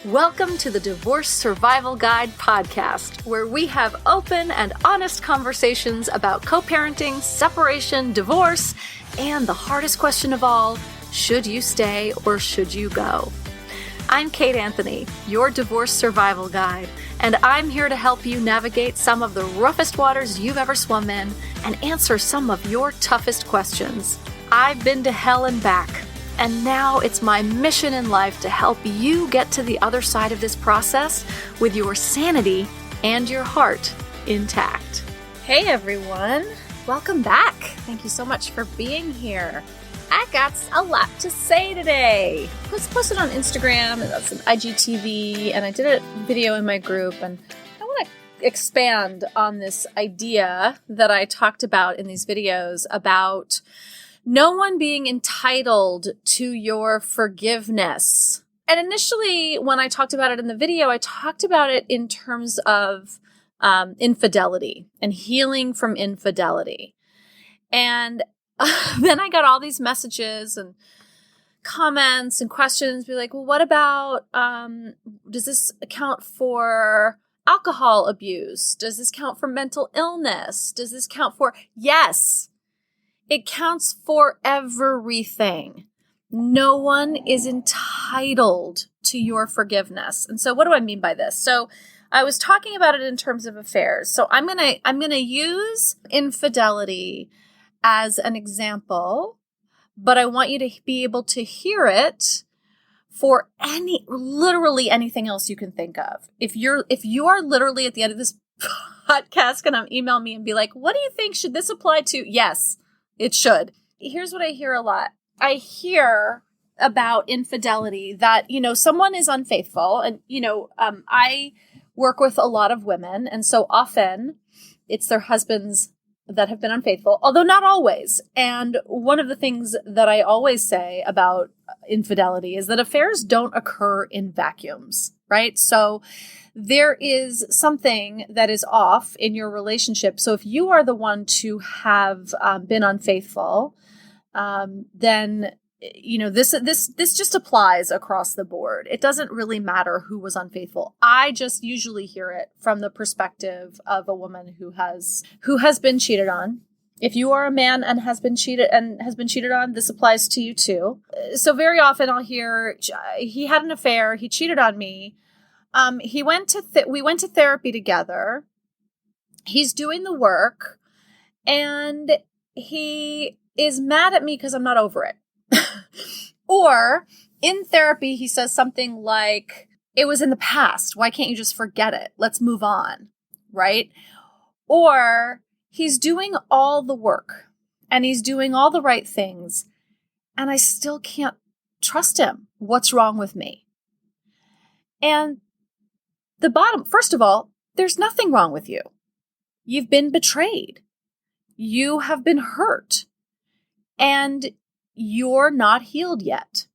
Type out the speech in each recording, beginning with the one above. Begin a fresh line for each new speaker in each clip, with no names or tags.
Welcome to the Divorce Survival Guide podcast, where we have open and honest conversations about co-parenting, separation, divorce, and the hardest question of all, should you stay or should you go? I'm Kate Anthony, your Divorce Survival Guide, and I'm here to help you navigate some of the roughest waters you've ever swum in and answer some of your toughest questions. I've been to hell and back. And now it's my mission in life to help you get to the other side of this process with your sanity and your heart intact. Hey everyone, welcome back. Thank you so much for being here. I got a lot to say today. I was posted on Instagram, and that's an IGTV, and I did a video in my group, and I want to expand on this idea that I talked about in these videos about no one being entitled to your forgiveness. And initially, when I talked about it in the video, I talked about it in terms of infidelity and healing from infidelity. And then I got all these messages and comments and questions, be like, well, what about, does this account for alcohol abuse? Does this count for mental illness? Does this count for, yes, it counts for everything. No one is entitled to your forgiveness. And so what do I mean by this? So I was talking about it in terms of affairs. So I'm going to use infidelity as an example, but I want you to be able to hear it for literally anything else you can think of. If you are literally at the end of this podcast going to email me and be like, what do you think? Should this apply to? Yes. It should. Here's what I hear a lot. I hear about infidelity that, someone is unfaithful. And, I work with a lot of women. And so often it's their husbands that have been unfaithful, although not always. And one of the things that I always say about infidelity is that affairs don't occur in vacuums, right? So there is something that is off in your relationship. So if you are the one to have been unfaithful, then this just applies across the board. It doesn't really matter who was unfaithful. I just usually hear it from the perspective of a woman who has been cheated on. If you are a man and has been cheated on, this applies to you too. So very often I'll hear, he had an affair, he cheated on me. We went to therapy together. He's doing the work and he is mad at me because I'm not over it. Or in therapy, he says something like, it was in the past. Why can't you just forget it? Let's move on. Right? Or he's doing all the work and he's doing all the right things and I still can't trust him. What's wrong with me? And first of all, there's nothing wrong with you. You've been betrayed. You have been hurt. And you're not healed yet.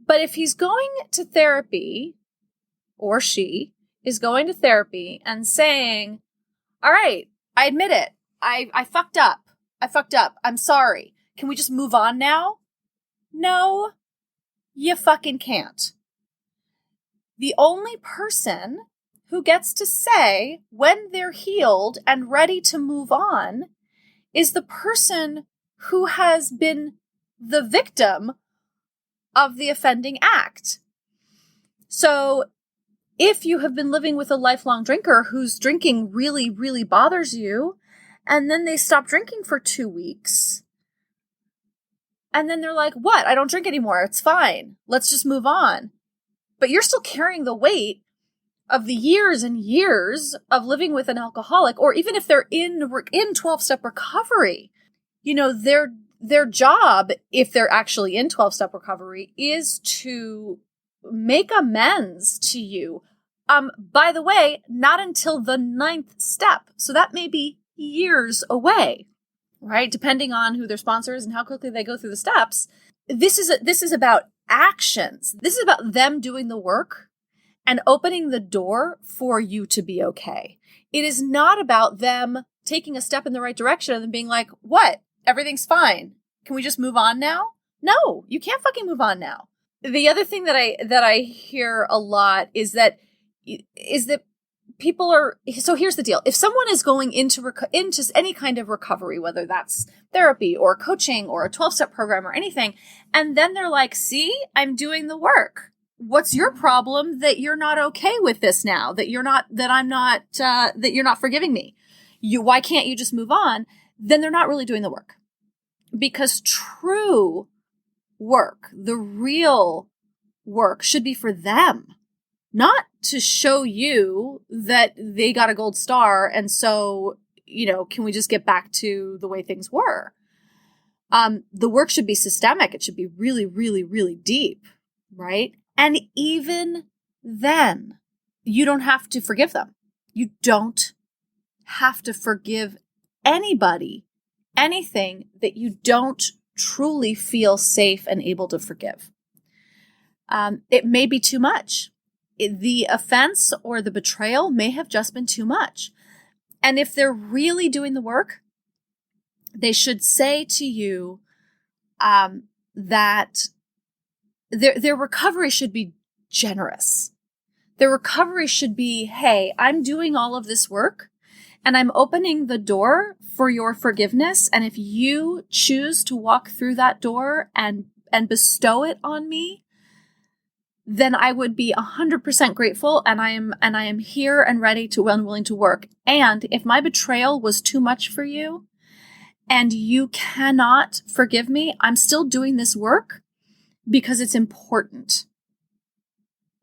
But if he's going to therapy, or she is going to therapy and saying, all right, I admit it. I fucked up. I'm sorry. Can we just move on now? No, you fucking can't. The only person who gets to say when they're healed and ready to move on is the person who has been the victim of the offending act. So if you have been living with a lifelong drinker whose drinking really, really bothers you, and then they stop drinking for 2 weeks, and then they're like, what? I don't drink anymore. It's fine. Let's just move on. But you're still carrying the weight of the years and years of living with an alcoholic, or even if they're in 12-step recovery, their job, if they're actually in 12-step recovery, is to make amends to you. By the way, not until the 9th step. So that may be years away, right? Depending on who their sponsor is and how quickly they go through the steps. This is about actions. This is about them doing the work and opening the door for you to be okay. It is not about them taking a step in the right direction and then being like, what? Everything's fine. Can we just move on now? No, you can't fucking move on now. the other thing that I hear a lot is that people are, so here's the deal. If someone is going into any kind of recovery, whether that's therapy or coaching or a 12-step program or anything, and then they're like, see, I'm doing the work. What's your problem that you're not okay with this now, that you're not forgiving me? Why can't you just move on? Then they're not really doing the work. Because true work, the real work, should be for them, not to show you that they got a gold star. And so, can we just get back to the way things were? The work should be systemic. It should be really, really, really deep, right? And even then, you don't have to forgive them. You don't have to forgive anybody, anything that you don't truly feel safe and able to forgive. It may be too much. The offense or the betrayal may have just been too much. And if they're really doing the work, they should say to you that their recovery should be generous. Their recovery should be, hey, I'm doing all of this work and I'm opening the door for your forgiveness. And if you choose to walk through that door and bestow it on me, then I would be 100% grateful. And I am here and ready to and willing to work. And if my betrayal was too much for you and you cannot forgive me, I'm still doing this work because it's important.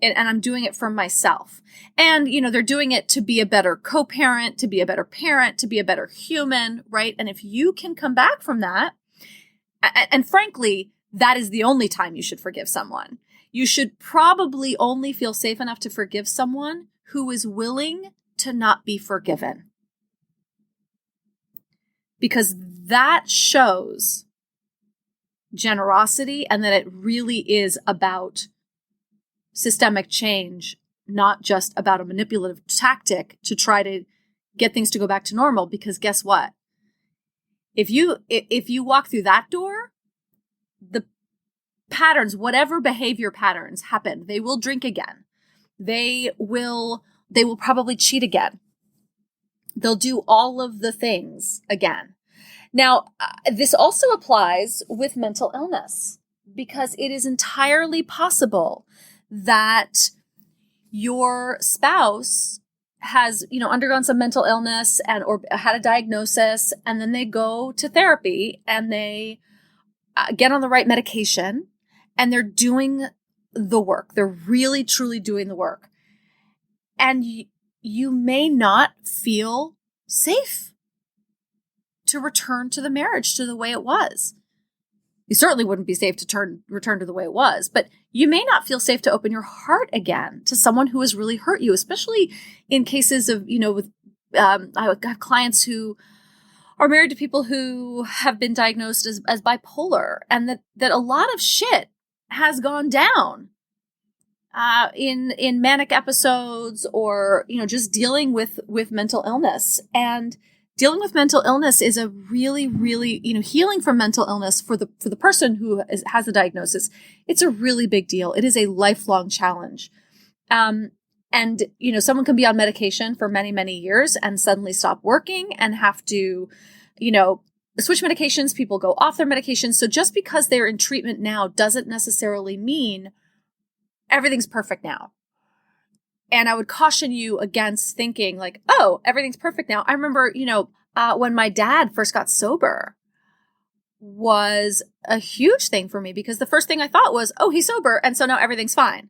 And I'm doing it for myself. And, they're doing it to be a better co-parent, to be a better parent, to be a better human, right? And if you can come back from that, and frankly, that is the only time you should forgive someone. You should probably only feel safe enough to forgive someone who is willing to not be forgiven. Because that shows generosity and that it really is about systemic change, not just about a manipulative tactic to try to get things to go back to normal. Because guess what? If you walk through that door, the patterns, whatever behavior patterns happen, they will drink again. They will probably cheat again. They'll do all of the things again. Now, this also applies with mental illness, because it is entirely possible that your spouse has, undergone some mental illness or had a diagnosis, and then they go to therapy and they get on the right medication and they're doing the work. They're really, truly doing the work. And you may not feel safe to return to the marriage to the way it was. You certainly wouldn't be safe to return to the way it was, but you may not feel safe to open your heart again to someone who has really hurt you, especially in cases of, I have clients who are married to people who have been diagnosed as bipolar, and that a lot of shit has gone down in manic episodes, or, just dealing with mental illness. And dealing with mental illness is a really, really, healing from mental illness for the person who has a diagnosis. It's a really big deal. It is a lifelong challenge. And, someone can be on medication for many, many years and suddenly stop working and have to, switch medications. People go off their medications. So just because they're in treatment now doesn't necessarily mean everything's perfect now. And I would caution you against thinking like, oh, everything's perfect now. I remember, when my dad first got sober was a huge thing for me, because the first thing I thought was, oh, he's sober, and so now everything's fine.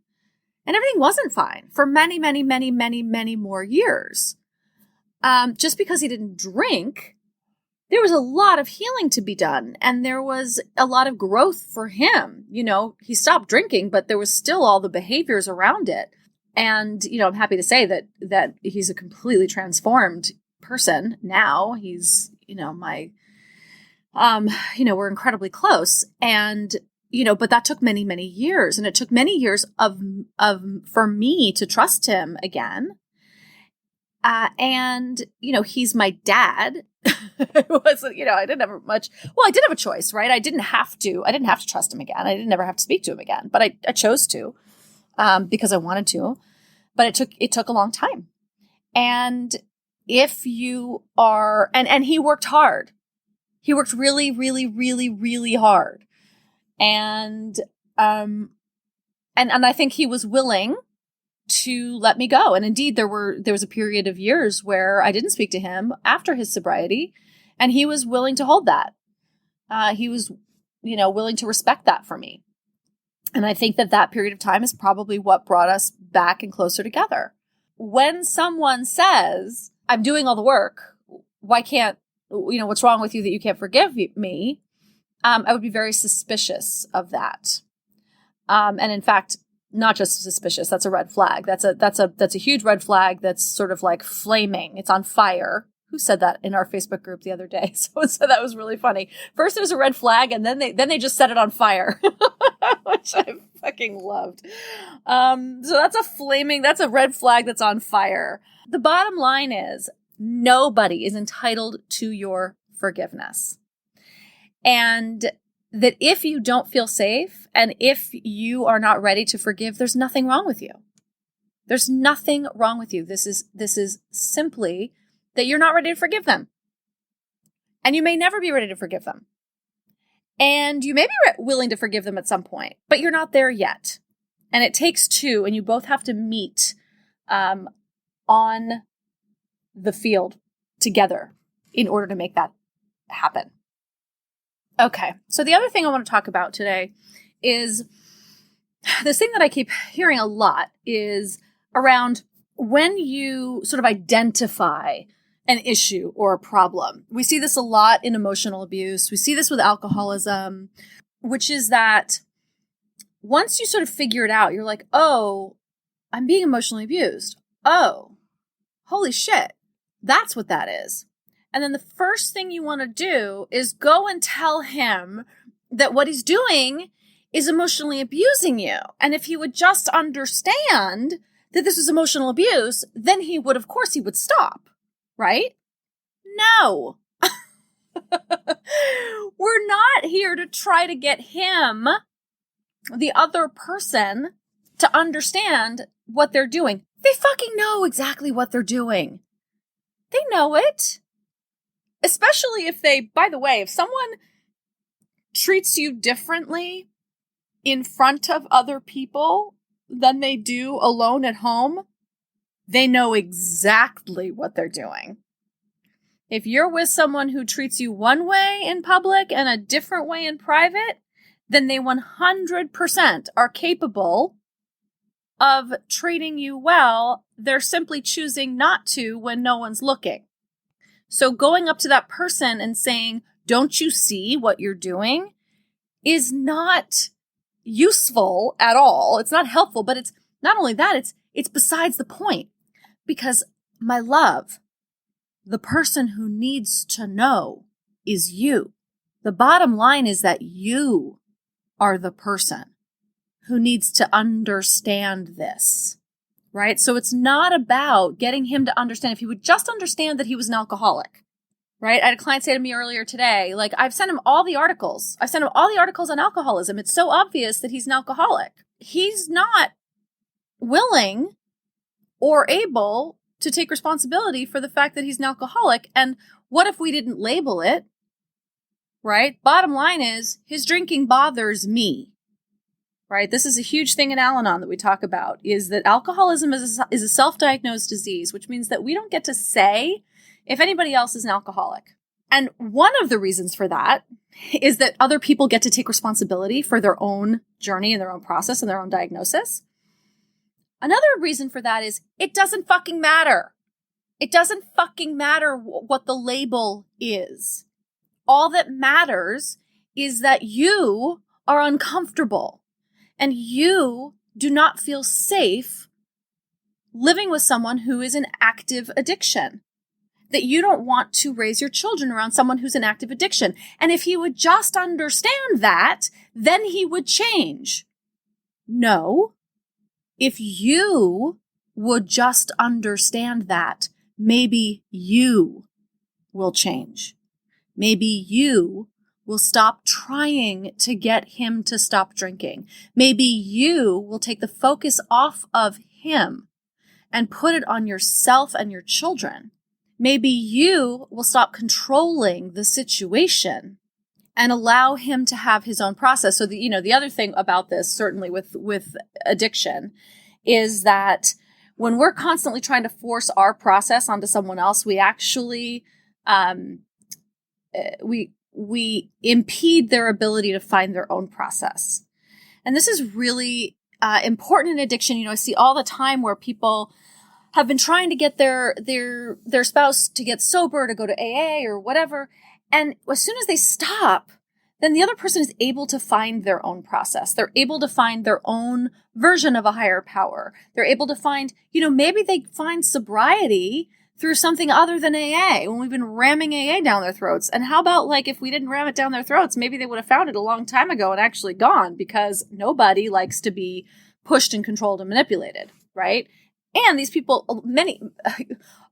And everything wasn't fine for many, many, many, many, many more years. Just because he didn't drink, there was a lot of healing to be done. And there was a lot of growth for him. He stopped drinking, but there was still all the behaviors around it. And, I'm happy to say that he's a completely transformed person now. He's, my, we're incredibly close. And, but that took many, many years. And it took many years for me to trust him again. And, he's my dad. It wasn't, I didn't have much. Well, I did have a choice, right? I didn't have to trust him again. I didn't never have to speak to him again, but I chose to, because I wanted to, but it took a long time. And if you are, and he worked hard, he worked really, really, really, really hard. And I think he was willing to let me go. And indeed, there was a period of years where I didn't speak to him after his sobriety, and he was willing to hold that. He was, willing to respect that for me. And I think that period of time is probably what brought us back and closer together. When someone says, I'm doing all the work, why can't, what's wrong with you that you can't forgive me? I would be very suspicious of that. And in fact, not just suspicious, that's a red flag. That's a huge red flag that's sort of like flaming. It's on fire. Who said that in our Facebook group the other day? Someone said that was really funny. First it was a red flag, and then they just set it on fire, which I fucking loved. So that's a red flag that's on fire. The bottom line is nobody is entitled to your forgiveness. And that if you don't feel safe and if you are not ready to forgive, there's nothing wrong with you. There's nothing wrong with you. This is simply that you're not ready to forgive them. And you may never be ready to forgive them. And you may be willing to forgive them at some point, but you're not there yet. And it takes two, and you both have to meet on the field together in order to make that happen. Okay, so the other thing I want to talk about today is this thing that I keep hearing a lot is around when you sort of identify an issue or a problem. We see this a lot in emotional abuse. We see this with alcoholism, which is that once you sort of figure it out, you're like, oh, I'm being emotionally abused. Oh, holy shit, that's what that is. And then the first thing you want to do is go and tell him that what he's doing is emotionally abusing you. And if he would just understand that this is emotional abuse, then he would stop, right? No. We're not here to try to get him, the other person, to understand what they're doing. They fucking know exactly what they're doing. They know it. Especially if someone treats you differently in front of other people than they do alone at home, they know exactly what they're doing. If you're with someone who treats you one way in public and a different way in private, then they 100% are capable of treating you well. They're simply choosing not to when no one's looking. So going up to that person and saying, don't you see what you're doing, is not useful at all. It's not helpful, but it's not only that, it's besides the point. Because, my love, the person who needs to know is you. The bottom line is that you are the person who needs to understand this. Right? So it's not about getting him to understand. If he would just understand that he was an alcoholic, right? I had a client say to me earlier today, like, I've sent him all the articles. I sent him all the articles on alcoholism. It's so obvious that he's an alcoholic. He's not willing or able to take responsibility for the fact that he's an alcoholic. And what if we didn't label it, right? Bottom line is, his drinking bothers me. Right? This is a huge thing in Al-Anon that we talk about, is that alcoholism is a self-diagnosed disease, which means that we don't get to say if anybody else is an alcoholic. And one of the reasons for that is that other people get to take responsibility for their own journey and their own process and their own diagnosis. Another reason for that is it doesn't fucking matter. It doesn't fucking matter what the label is. All that matters is that you are uncomfortable. And you do not feel safe living with someone who is in active addiction. That you don't want to raise your children around someone who's in active addiction. And if he would just understand that, then he would change. No. If you would just understand that, maybe you
will change. Maybe you will stop trying to get him to stop drinking. Maybe you will take the focus off of him and put it on yourself and your children. Maybe you will stop controlling the situation and allow him to have his own process. So the other thing about this, certainly with addiction, is that when we're constantly trying to force our process onto someone else, we actually we impede their ability to find their own process. And this is really important in addiction. I see all the time where people have been trying to get their spouse to get sober, to go to AA or whatever. And as soon as they stop, then the other person is able to find their own process. They're able to find their own version of a higher power. They're able to find, maybe they find sobriety through something other than AA when we've been ramming AA down their throats. And how about if we didn't ram it down their throats, maybe they would have found it a long time ago and actually gone, because nobody likes to be pushed and controlled and manipulated, right? And these people, many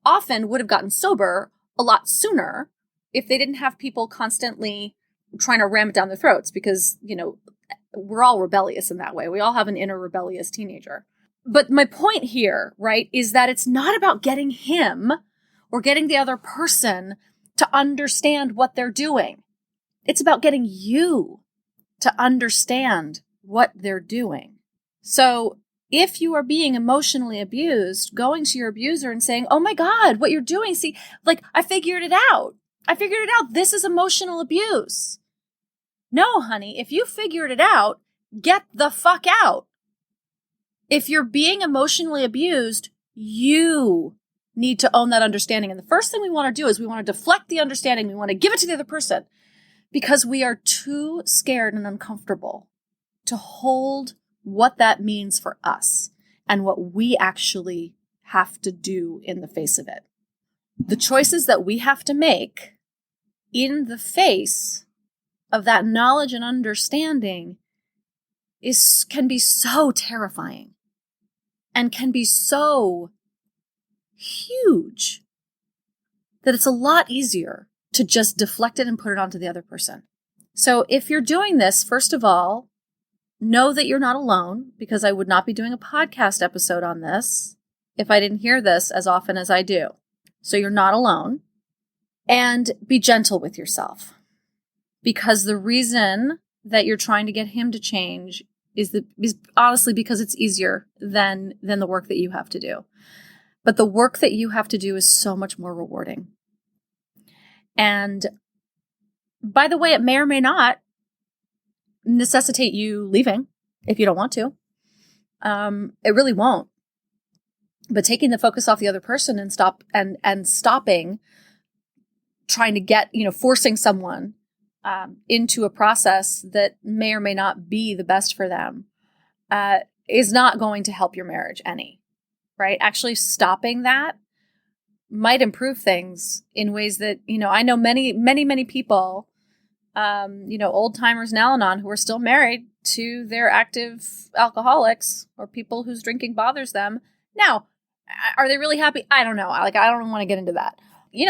often would have gotten sober a lot sooner if they didn't have people constantly trying to ram it down their throats, because, we're all rebellious in that way. We all have an inner rebellious teenager. But my point here, right, is that it's not about getting him or getting the other person to understand what they're doing. It's about getting you to understand what they're doing. So if you are being emotionally abused, going to your abuser and saying, "Oh my God, what you're doing, see, I figured it out. This is emotional abuse." No, honey, if you figured it out, get the fuck out. If you're being emotionally abused, you need to own that understanding. And the first thing we want to do is we want to deflect the understanding. We want to give it to the other person because we are too scared and uncomfortable to hold what that means for us and what we actually have to do in the face of it. The choices that we have to make in the face of that knowledge and understanding can be so terrifying and can be so huge that it's a lot easier to just deflect it and put it onto the other person. So if you're doing this, first of all, know that you're not alone, because I would not be doing a podcast episode on this if I didn't hear this as often as I do. So you're not alone. And be gentle with yourself, because the reason that you're trying to get him to change is honestly because it's easier than the work that you have to do. But the work that you have to do is so much more rewarding. And by the way, it may or may not necessitate you leaving if you don't want to. It really won't. But taking the focus off the other person and stopping trying to get, forcing someone into a process that may or may not be the best for them is not going to help your marriage any, right? Actually stopping that might improve things in ways that, I know many people, old timers in Al-Anon who are still married to their active alcoholics or people whose drinking bothers them. Now, are they really happy? I don't know. I don't want to get into that.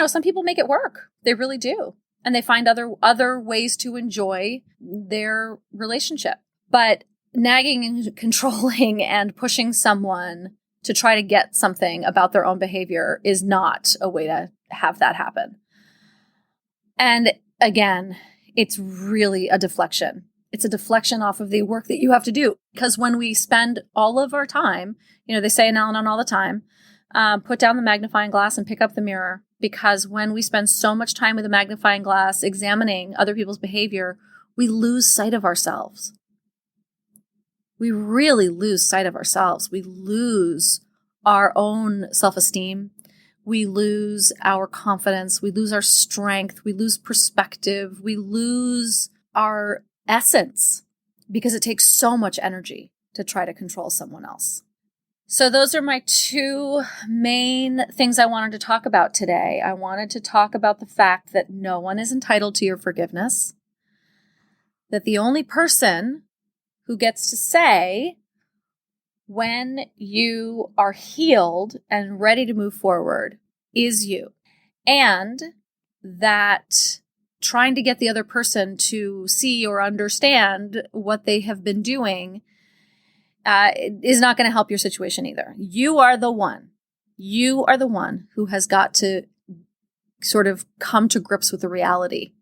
Some people make it work. They really do. And they find other ways to enjoy their relationship. But nagging and controlling and pushing someone to try to get something about their own behavior is not a way to have that happen. And again, it's really a deflection. It's a deflection off of the work that you have to do. Because when we spend all of our time, they say in Al-Anon all the time, put down the magnifying glass and pick up the mirror. Because when we spend so much time with a magnifying glass examining other people's behavior, we lose sight of ourselves. We really lose sight of ourselves. We lose our own self-esteem. We lose our confidence. We lose our strength. We lose perspective. We lose our essence because it takes so much energy to try to control someone else. So those are my two main things I wanted to talk about today. I wanted to talk about the fact that no one is entitled to your forgiveness, that the only person who gets to say when you are healed and ready to move forward is you. And that trying to get the other person to see or understand what they have been doing is not going to help your situation either. You are the one who has got to sort of come to grips with the reality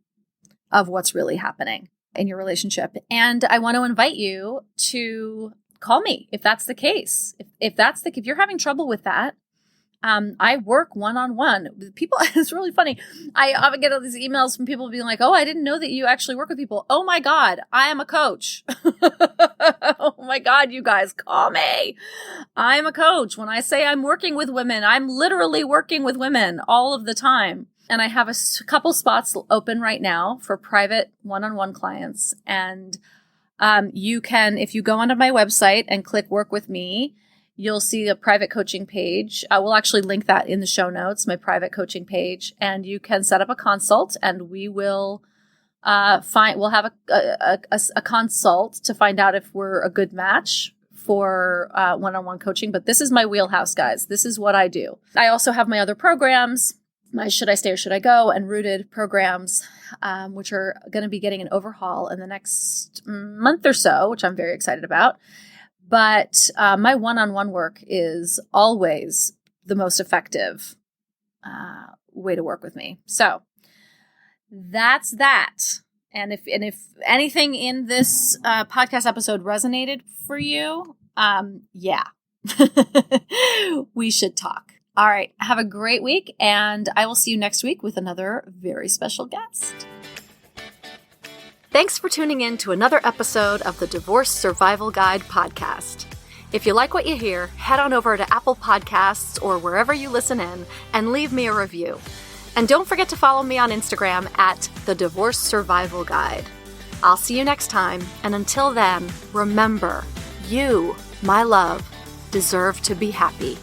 of what's really happening in your relationship. And I want to invite you to call me if that's the case. If you're having trouble with that, I work one-on-one with people. It's really funny. I often get all these emails from people being like, "Oh, I didn't know that you actually work with people." Oh my God, I am a coach. Oh my God, you guys, call me. I'm a coach. When I say I'm working with women, I'm literally working with women all of the time. And I have a couple spots open right now for private one-on-one clients. And you can, if you go onto my website and click work with me, you'll see a private coaching page. I will actually link that in the show notes, my private coaching page, and you can set up a consult, and we will we'll have a consult to find out if we're a good match for one-on-one coaching. But this is my wheelhouse, guys. This is what I do. I also have my other programs, my Should I Stay or Should I Go and Rooted programs, which are going to be getting an overhaul in the next month or so, which I'm very excited about. But my one-on-one work is always the most effective way to work with me. So that's that. And if anything in this podcast episode resonated for you, yeah, we should talk. All right. Have a great week, and I will see you next week with another very special guest.
Thanks for tuning in to another episode of the Divorce Survival Guide podcast. If you like what you hear, head on over to Apple Podcasts or wherever you listen in and leave me a review. And don't forget to follow me on Instagram at the Divorce Survival Guide. I'll see you next time, and until then, remember, you, my love, deserve to be happy.